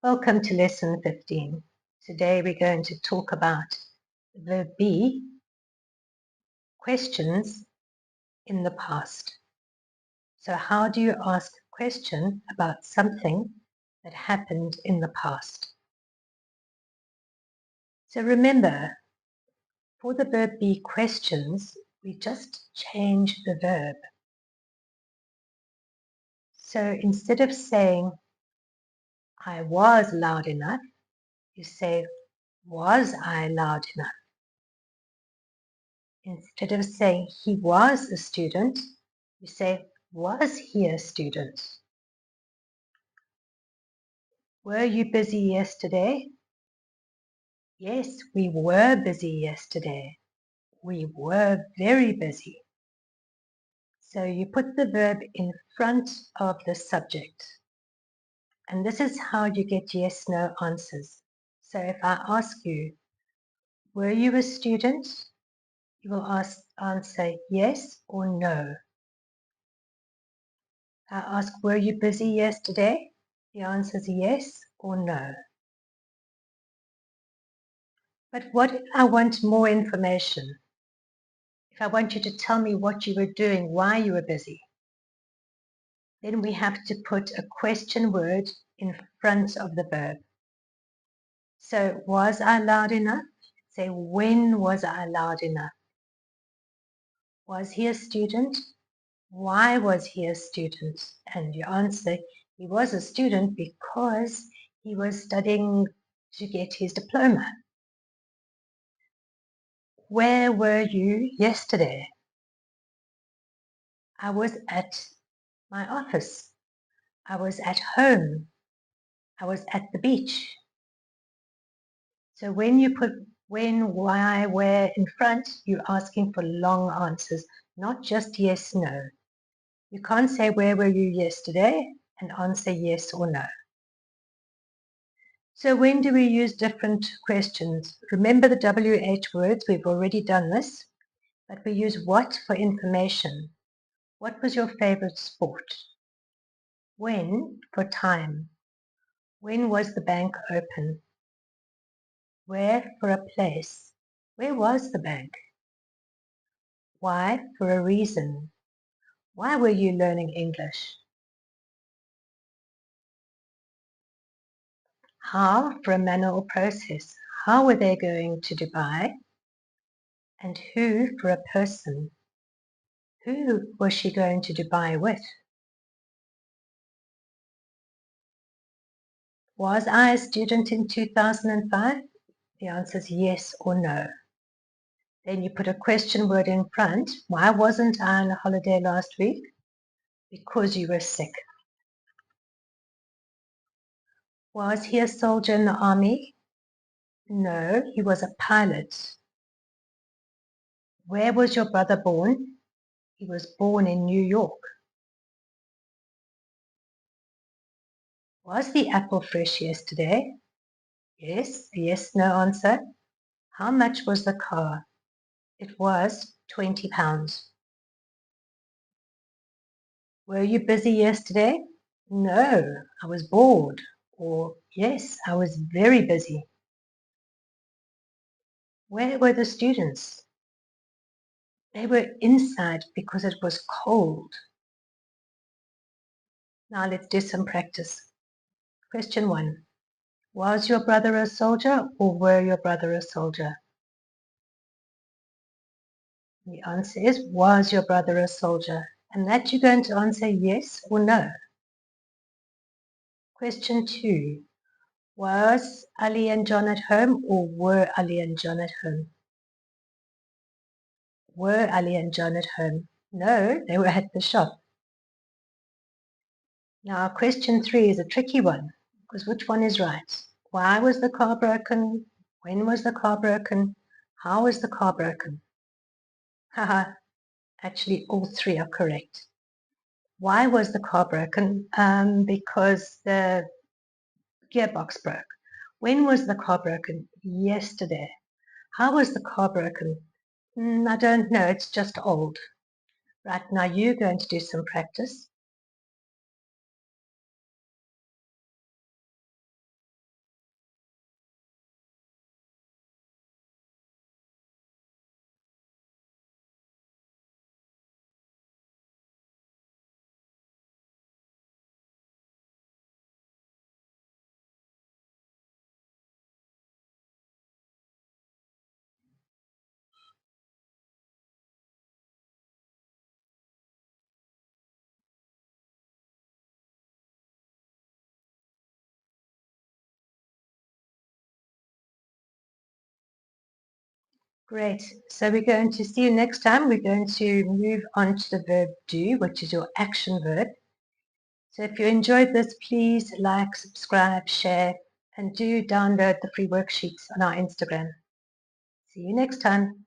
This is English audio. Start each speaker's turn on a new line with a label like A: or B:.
A: Welcome to lesson 15. Today we're going to talk about verb be, questions in the past. So how do you ask a question about something that happened in the past? So remember, for the verb be questions, we just change the verb. So instead of saying, I was loud enough, you say, was I loud enough? Instead of saying he was a student, you say, was he a student? Were you busy yesterday? Yes, we were busy yesterday. We were very busy. So you put the verb in front of the subject. And this is how you get yes-no answers. So if I ask you, were you a student? You will answer yes or no. I ask, were you busy yesterday? The answer is yes or no. But what if I want more information? If I want you to tell me what you were doing, why you were busy, then we have to put a question word in front of the verb. So, was I loud enough? Say, when was I loud enough? Was he a student? Why was he a student? And you answer, he was a student because he was studying to get his diploma. Where were you yesterday? I was at my office. I was at home. I was at the beach. So when you put when, why, where in front, you're asking for long answers, not just yes, no. You can't say where were you yesterday and answer yes or no. So when do we use different questions? Remember the WH words, we've already done this, but we use what for information. What was your favorite sport? When for time. When was the bank open? Where for a place. Where was the bank? Why for a reason. Why were you learning English? How for a manner or process. How were they going to Dubai? And who for a person. Who was she going to Dubai with? Was I a student in 2005? The answer is yes or no. Then you put a question word in front. Why wasn't I on a holiday last week? Because you were sick. Was he a soldier in the army? No, he was a pilot. Where was your brother born? He was born in New York. Was the apple fresh yesterday? Yes, a yes, no answer. How much was the car? It was £20. Were you busy yesterday? No, I was bored. Or yes, I was very busy. Where were the students? They were inside because it was cold. Now let's do some practice. Question 1. Was your brother a soldier or were your brother a soldier? The answer is, was your brother a soldier? And that you're going to answer yes or no. Question 2. Was Ali and John at home or were Ali and John at home? Were Ali and John at home? No, they were at the shop. Now question 3 is a tricky one because which one is right? Why was the car broken? When was the car broken? How was the car broken? Haha, actually all 3 are correct. Why was the car broken? Because the gearbox broke. When was the car broken? Yesterday. How was the car broken? I don't know, it's just old. Right, now you're going to do some practice. Great. So we're going to see you next time. We're going to move on to the verb do, which is your action verb. So if you enjoyed this, please like, subscribe, share, and do download the free worksheets on our Instagram. See you next time.